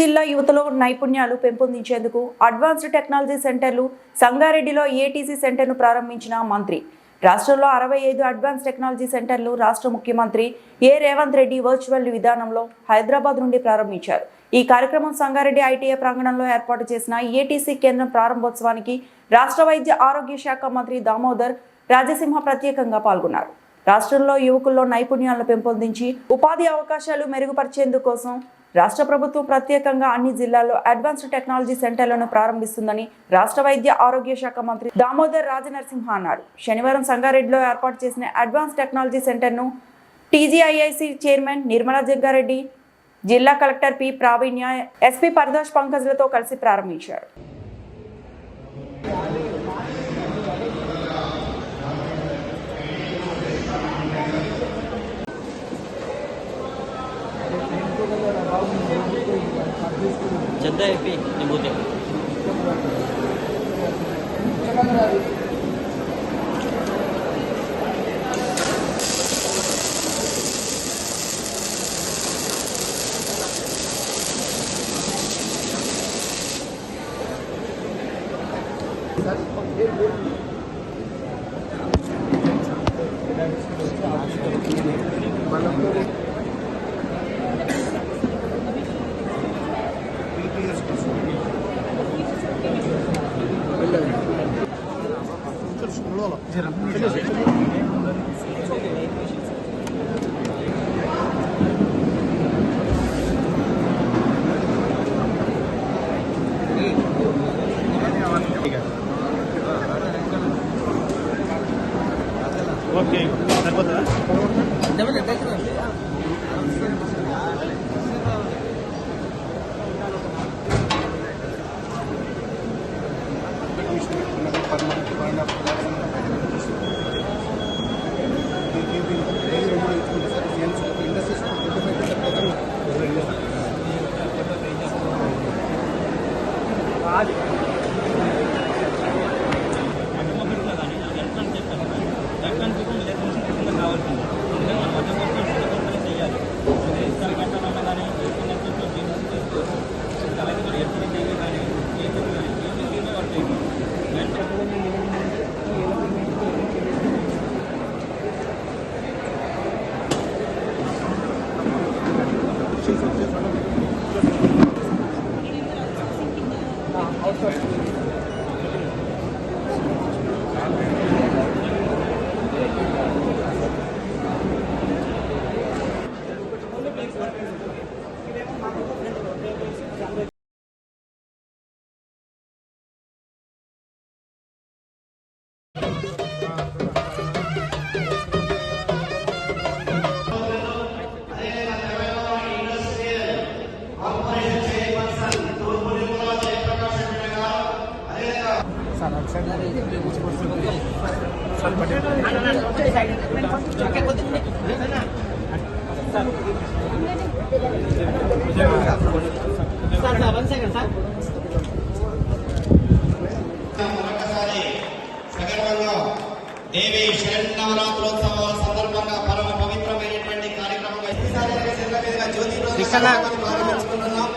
జిల్లా యువతలో నైపుణ్యాలు పెంపొందించేందుకు అడ్వాన్స్డ్ టెక్నాలజీ సెంటర్లు సంగారెడ్డిలో ఏటీసీ సెంటర్ను ప్రారంభించిన మంత్రి. రాష్ట్రంలో 65 అడ్వాన్స్ టెక్నాలజీ సెంటర్లు రాష్ట్ర ముఖ్యమంత్రి రేవంత్ రెడ్డి వర్చువల్ విధానంలో హైదరాబాద్ నుండి ప్రారంభించారు. ఈ కార్యక్రమం సంగారెడ్డి ఐటీఐ ప్రాంగణంలో ఏర్పాటు చేసిన ఏటీసీ కేంద్రం ప్రారంభోత్సవానికి రాష్ట్ర వైద్య ఆరోగ్య శాఖ మంత్రి దామోదర్ రాజసింహ ప్రత్యేకంగా పాల్గొన్నారు. రాష్ట్రంలో యువకుల్లో నైపుణ్యాలను పెంపొందించి ఉపాధి అవకాశాలు మెరుగుపరిచేందుకు కోసం రాష్ట్ర ప్రభుత్వం ప్రత్యేకంగా అన్ని జిల్లాల్లో అడ్వాన్స్డ్ టెక్నాలజీ సెంటర్లను ప్రారంభిస్తుందని రాష్ట్ర వైద్య ఆరోగ్య శాఖ మంత్రి దామోదర్ రాజనరసింహ అన్నారు. శనివారం సంగారెడ్డిలో ఏర్పాటు చేసిన అడ్వాన్స్ టెక్నాలజీ సెంటర్ను టీజీఐఐసి చైర్మన్ నిర్మలా జగ్గారెడ్డి, జిల్లా collector P Praveenya, SP Paritosh పంకజ్లతో కలిసి ప్రారంభించారు. जद्दा एपी निबूते ఓకే సరిపోతుందా? దేవి శరన్నవరాత్రోత్సవాల సందర్భంగా పరమ పవిత్రమైనటువంటి కార్యక్రమంగా జ్యోతి ప్రారంభించుకుంటున్నాం.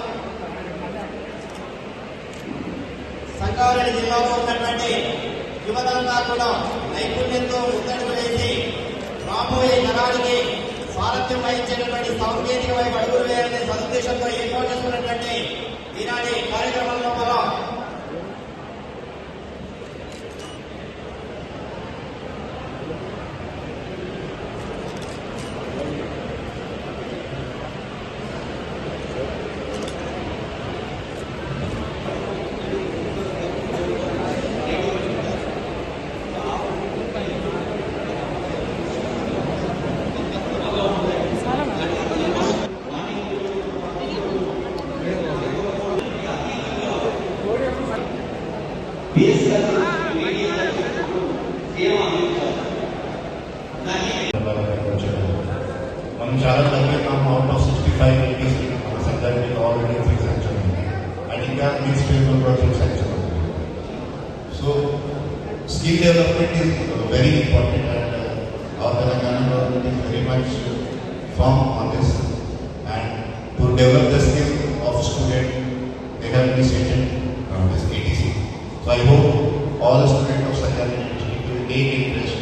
సంగారెడ్డి జిల్లాలో ఉన్నటువంటి యువతంతా కూడా నైపుణ్యంతో ముందడుగు వేసి రాబోయే తరానికి స్వారథ్యం వహించేటటువంటి సాంకేతిక వైపు అడుగులు వేయాలనే సదుద్దేశంతో ఏర్పాటు చేసుకున్నటువంటి ఈనాటి కార్యక్రమంలో మనం మనం చాలా తగ్గినాము. అవుట్ ఆఫ్ 65 ఏపీస్ మన సంగారెడ్డిలో ఆల్రెడీ 3 సెంటర్ ఉంది అండ్ ఇంకా మిక్స్ పీపుల్ కూడా 2 సెంటర్ ఉంది. So skill development is very important and our Telangana government is very much firm on this and to develop the skill of student have initiated this ATC. So I hope all the students of Sangareddy Engineering will take interest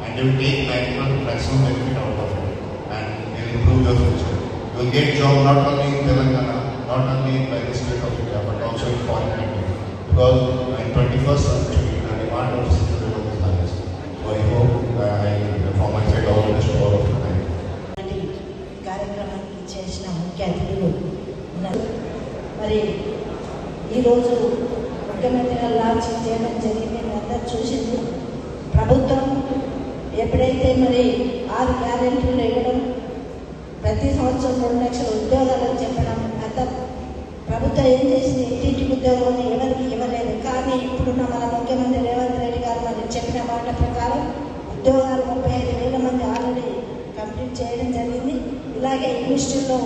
and they will take maximum benefit out of it and they will improve your future. You will get job not only in Telangana, not only by the state of India, but also in foreign countries. Because in 21st century, the demand of skill level is highest. So I hope from my side all the best to all of you. కార్యక్రమానికి చేసిన ముఖ్య అతిథులు ఉన్నారు. మరి ఈరోజు ముఖ్యమంత్రి గారు launch చేయడం జరిగింది. అందరూ చూసింది. ప్రభుత్వం ఎప్పుడైతే మరి 6 గ్యారెంటీలు ఇవ్వడం, ప్రతి సంవత్సరం 2 లక్షల ఉద్యోగాలను చెప్పడం, గత ప్రభుత్వం ఏం చేసింది, ఇంటింటికి ఉద్యోగం ఎవరికి ఇవ్వలేదు. కానీ ఇప్పుడున్న మన ముఖ్యమంత్రి రేవంత్ రెడ్డి గారు మరి చెప్పిన మాట ప్రకారం ఉద్యోగాలు 35,000 మంది ఆల్రెడీ కంప్లీట్ చేయడం జరిగింది. ఇలాగే యూనివర్సిటీలో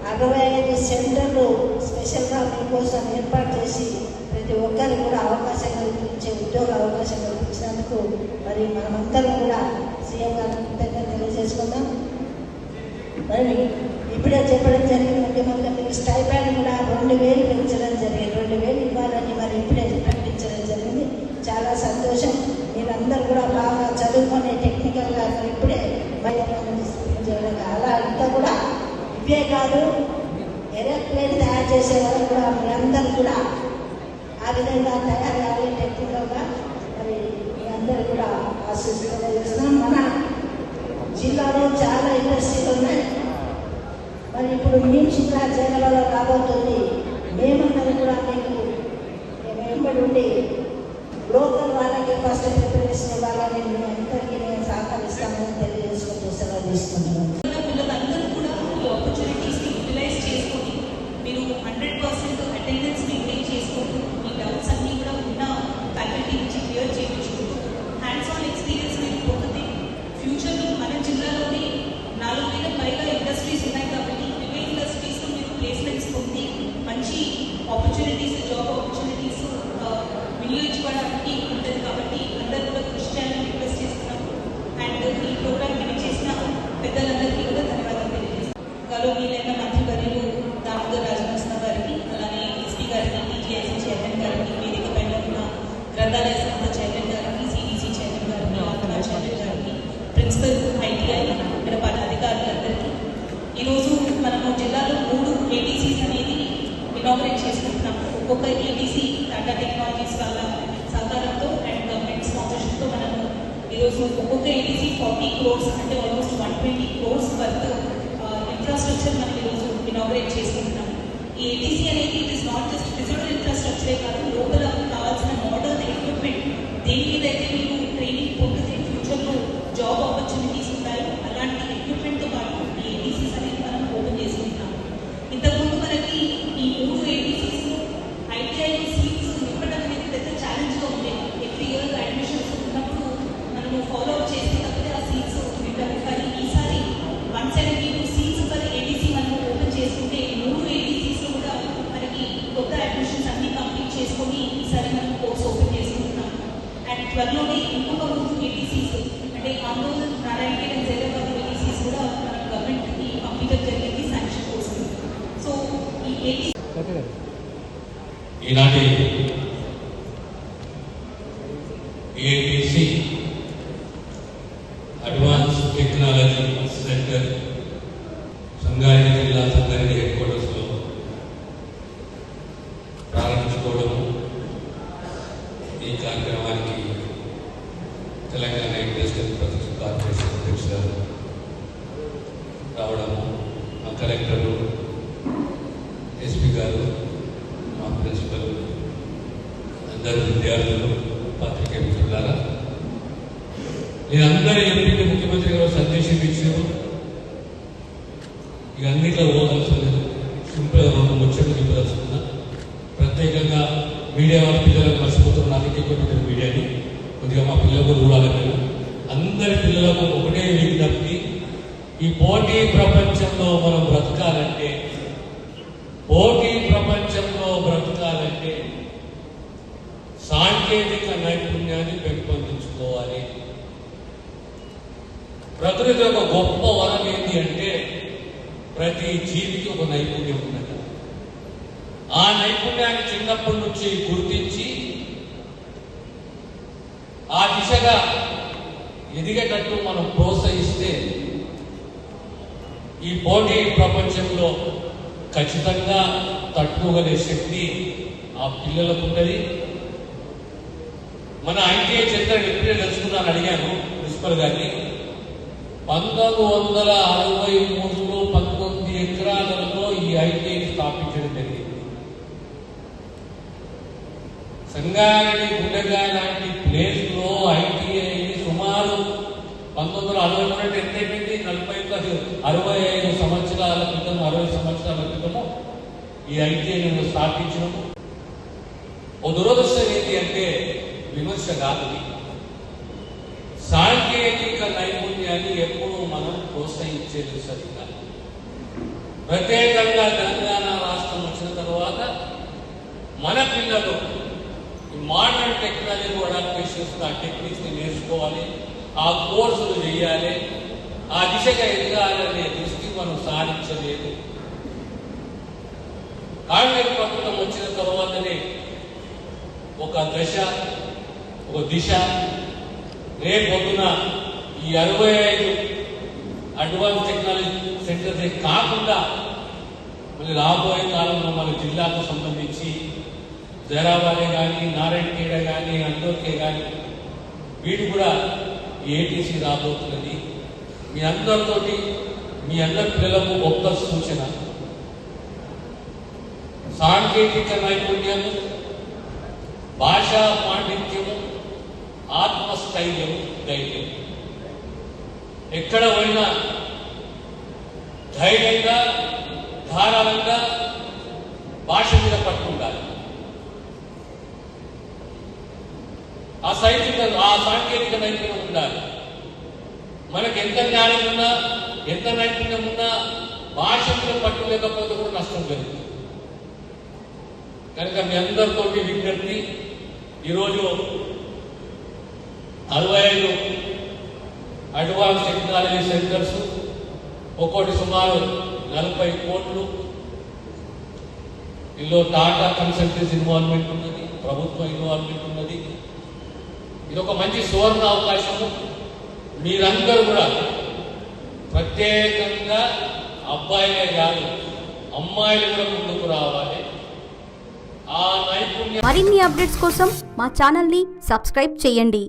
65 సెంటర్లు స్పెషల్గా మీకోసం ఏర్పాటు చేసి ప్రతి ఒక్కరికి కూడా అవకాశం కల్పించే ఉద్యోగ అవకాశం కల్పించినందుకు మరి మనమందరం కూడా సీఎం గారికి కృతజ్ఞతలు తెలియజేసుకుందాం. మరి ఇప్పుడే చెప్పడం జరిగింది, ముఖ్యమంత్రి మీకు స్టైపాండ్ కూడా 2,000 పెంచడం జరిగింది. 2,000 ఇవ్వాలని మరి ఇప్పుడే ప్రకటించడం జరిగింది. చాలా సంతోషం. మీరందరూ కూడా బాగా చదువుకొని టెక్నికల్గా ఇప్పుడే చేయడం అలా ఇంత కూడా ఇవే కాదు, ఏరోప్లేన్ తయారు చేసేవాళ్ళు కూడా మీరందరూ కూడా ఆ విధంగా తయారు కావాలి టెక్నికల్గా. మరి మీ అందరూ కూడా ఆశిస్తున్నాం. మన జిల్లాలో చాలా ఇండస్ట్రీలు ఉన్నాయి. మరి ఇప్పుడు మీమ్స్ కూడా జనవరిలో రాబోతుంది. మేమన్నది కూడా మీకు వెంబడి ఉండి లోకల్ వాళ్ళకి ఫస్ట్ ప్రిపరేషన్ ఇవ్వాలని మీ అందరికీ నేను సహకరిస్తామని తెలియజేసుకుంటూ సెలవు తీసుకుంటున్నాను. పిల్లలందరూ కూడా ఈ ఆపర్చునిటీస్ని యూటిలైజ్ చేసుకొని మీరు 100% అటెండెన్స్ మెయింటైన్ చేసుకుంటూ మీ డౌట్స్ అన్నీ కూడా ఉన్న ఫ్యాకల్టీ నుంచి క్లియర్ చేయించుకుంటూ హ్యాండ్స్ ఆన్ ఎక్స్పీరియన్స్ మీరు పొందితే ఫ్యూచర్లో మన జిల్లాలోనే 4,000 పైగా ఇండస్ట్రీస్ ఉన్నాయి కాబట్టి ఇవే ఇండస్ట్రీస్లో మీరు ప్లేస్మెంట్స్ పొంది మంచి ఆపర్చునిటీస్, జాబ్ ఆపర్చునిటీస్ వినియోగించుకోవడానికి ఉంటుంది. కాబట్టి అందరూ కూడా కృషి చేయాలని రిక్వెస్ట్ చేస్తున్నాము. అండ్ ఈ ప్రోగ్రామ్ వినియోగ చేసిన పెద్దలందరికీ కూడా ధన్యవాదాలు తెలియజేస్తాను. గౌరవనీయులైన మంత్రివర్యులు దామోదర్ రాజనరసింహ గారికి, అలానే ఎస్పీ గారికి, టీజీఐసీ చైర్మన్ గారికి, వేదిక పైన ఉన్న గ్రంథాలయ సంస్థ చైర్మన్ గారికి, సిడిసి చైర్మన్ గారికి, ఆత్మ చైర్మన్ గారికి, ప్రిన్సిపల్ ఐటీఐ ఇక్కడ అధికారులందరికీ ఈరోజు మనము జిల్లాలో 3 ఏటీసీస్ అనేది ఇనాగరేట్ చేసుకుంటున్నాము. ఒక్కొక్క ఏటీసీ టాటా టెక్నాలజీస్ వాళ్ళ సహకారంతో అండ్ గవర్నమెంట్ స్పాన్సర్షిప్తో మనము ఈరోజు ఒక్కొక్క ఏటీసీ 40 crores అంటే ఆల్మోస్ట్ 120 crores వర్త్ ఇన్ఫ్రాస్ట్రక్చర్ మనం ఈరోజు ఇనాగరేట్ చేసుకుంటున్నాము. ఈ ఏటీసీ అనేది it is not just physical ఇన్ఫ్రాస్ట్రక్చరే కాదు, లోపల కావాల్సిన మోడర్న్ ఎక్విప్మెంట్ దేని మీద అయితే మీరు ట్రైనింగ్ పొందితే ఫ్యూచర్లో జాబ్ ఆపర్చునిటీస్ ఉంటాయి. అలాంటి ఎక్విప్మెంట్తో పాటు ఈ ఏటీసీస్ అనేది మనం ఓపెన్ చేసుకుంటున్నాము. ఇంతకుముందు మనకి ఈ 3 ఏటీసీస్లో ఐటీఐ సీట్స్ నింపడం అనేది పెద్ద ఛాలెంజ్గా ఉండేది. ఎవ్రీ ఇయర్ అడ్మిషన్స్ ఉన్నప్పుడు మనము ఫాలో అప్ చేస్తే తప్పితే ఆ సీట్స్ నింపాము. కానీ ఈసారి 172 సీట్స్ పర్ ఏటీసీ మనం ఓపెన్ చేసుకుంటే 3 ఏటీసీస్లో కూడా మనకి కొత్త అడ్మిషన్స్ అన్నీ కంప్లీట్ చేసుకొని ఈసారి మనం కోర్స్ ఓపెన్ చేసుకుంటున్నాము. అండ్ త్వరలోనే ఇంకొక 3 ఏటీసీస్ అంటే ఆందోళన నారాయణ జైరాబాద్ ఏటీసీస్ కూడా మన గవర్నమెంట్కి పంపించడం జరిగింది శాంక్షన్ కోసం. సో ఈ ఏటీసీ ఈనాటి ATC advance technology centre Sangareddy జిల్లా సంగారెడ్డి హెడ్ క్వార్టర్స్లో ప్రారంభించుకోవడం, ఈ కార్యక్రమానికి తెలంగాణ ఇండస్ట్రియల్ ప్రొటెక్షన్ కార్పొరేషన్ అధ్యక్షులు రావడము, మా కలెక్టరు, ఎస్పీ గారు, మా ప్రిన్సిపల్, అందరు విద్యార్థులు, పత్రికా మిత్రులారా, నేను అందరూ ఎంపీకి ముఖ్యమంత్రి గారు సందేశం ఇచ్చారు. ఇక అన్నిట్లో పోదలుచుకున్నాను. సింపుల్గా 2 ముచ్చట్లు చెప్పదలుచుకున్నా. ప్రత్యేకంగా మీడియా వాళ్ళ పిల్లలకు మర్చిపోతున్న అందుకే కొద్దిగా మీడియాని కొద్దిగా మా పిల్లలకు చూడాలని అందరి పిల్లలకు ఒకటే విజ్ఞప్తి, ఈ పోటీ ప్రపంచంలో మనం బ్రతకాలంటే, పోటీ ప్రపంచంలో బ్రతకాలంటే సాంకేతిక నైపుణ్యాన్ని పెంపొందించుకోవాలి. ప్రకృతి ఒక గొప్ప వరం ఏంటి అంటే ప్రతి జీవికి ఒక నైపుణ్యం ఉన్నది. ఆ ఆ నైపుణ్యాన్ని చిన్నప్పటి నుంచి గుర్తించి ఆ దిశగా ఎదిగేటట్టు మనం ప్రోత్సహిస్తే ఈ పోటీ ప్రపంచంలో ఖచ్చితంగా తట్టుకోగలిగే శక్తి ఆ పిల్లలకు ఉంటుంది. మన ఐటీఐ చరిత్ర ఎప్పుడే తెలుసుకున్నాను అడిగాను ప్రిన్సిపల్ గారిని. 1963లో 19 ఎకరాలలో ఈ ఐటీఐ స్థాపించడం జరిగింది. సంగారెడ్డి గుండెగా లాంటి ప్లేస్ లో ఐటీఐ సుమారు 1963 అంటే ఎంత అయిపోయింది? 65 సంవత్సరాల క్రితం, 60 సంవత్సరాల క్రితము ఈ ఐటీఐను స్థాపించడము. ఓ దురదృష్టం ఏంటి అంటే విమర్శ కాదు, సాంకేతిక నైపుణ్యాన్ని ఎప్పుడూ మనం ప్రోత్సహించేది సరిగా. ప్రత్యేకంగా తెలంగాణ రాష్ట్రం వచ్చిన తర్వాత మన పిల్లలు ఈ మోడర్న్ టెక్నాలజీ అడాప్టేషన్స్, ఆ టెక్నిక్స్ ని నేర్చుకోవాలి, ఆ కోర్సులు చేయాలి, ఆ దిశగా ఎదగాలనే దృష్టి మనం సాధించలేదు. కాంగ్రెస్ ప్రభుత్వం వచ్చిన తర్వాతనే ఒక దశ, ఒక దిశ, రేపొద్దున ఈ 65 అడ్వాన్స్ టెక్నాలజీ సెంటర్స్ కాకుండా మళ్ళీ రాబోయే కాలంలో మన జిల్లాకు సంబంధించి జరాబాదే కానీ, నారాయణఖేడ కానీ, అందోర్కే కానీ వీటి కూడా ఏటీసీ రాబోతున్నది. మీ అందరితోటి, మీ అందరి పిల్లలకు గొప్ప సూచన, సాంకేతిక నైపుణ్యము, భాషా పాండిత్యము, ఆత్మస్థైర్యము, ధైర్యం. ఎక్కడ పోయినా ధైర్యంగా, ధారాళంగా భాష మీద పట్టుకుంటారు. ఆ సాంకేతిక నైపుణ్యం ఉండాలి. మనకు ఎంత జ్ఞానం ఉన్నా, ఎంత నైపుణ్యం ఉన్నా భాష మీద పట్టు లేకపోతే కూడా నష్టం జరుగుతుంది. కనుక మీ అందరితోటి విజ్ఞప్తి, ఈరోజు 65 అడ్వాన్స్ టెక్నాలజీ సెంటర్స్, ఒక్కోటి సుమారు 40 కోట్లు. ఇందులో టాటా కన్సల్టెన్సీ ఇన్వాల్వ్మెంట్ ఉన్నది, ప్రభుత్వం ఇన్వాల్వ్మెంట్ ఉన్నది. ఇది ఒక మంచి సువర్ణ అవకాశము. మీరందరూ కూడా ప్రత్యేకంగా అబ్బాయిలే కాదు అమ్మాయిలు కూడా ముందుకు రావాలి. ఆ నైపుణ్యం. మరిన్ని అప్డేట్స్ కోసం మా ఛానల్ని సబ్స్క్రైబ్ చేయండి.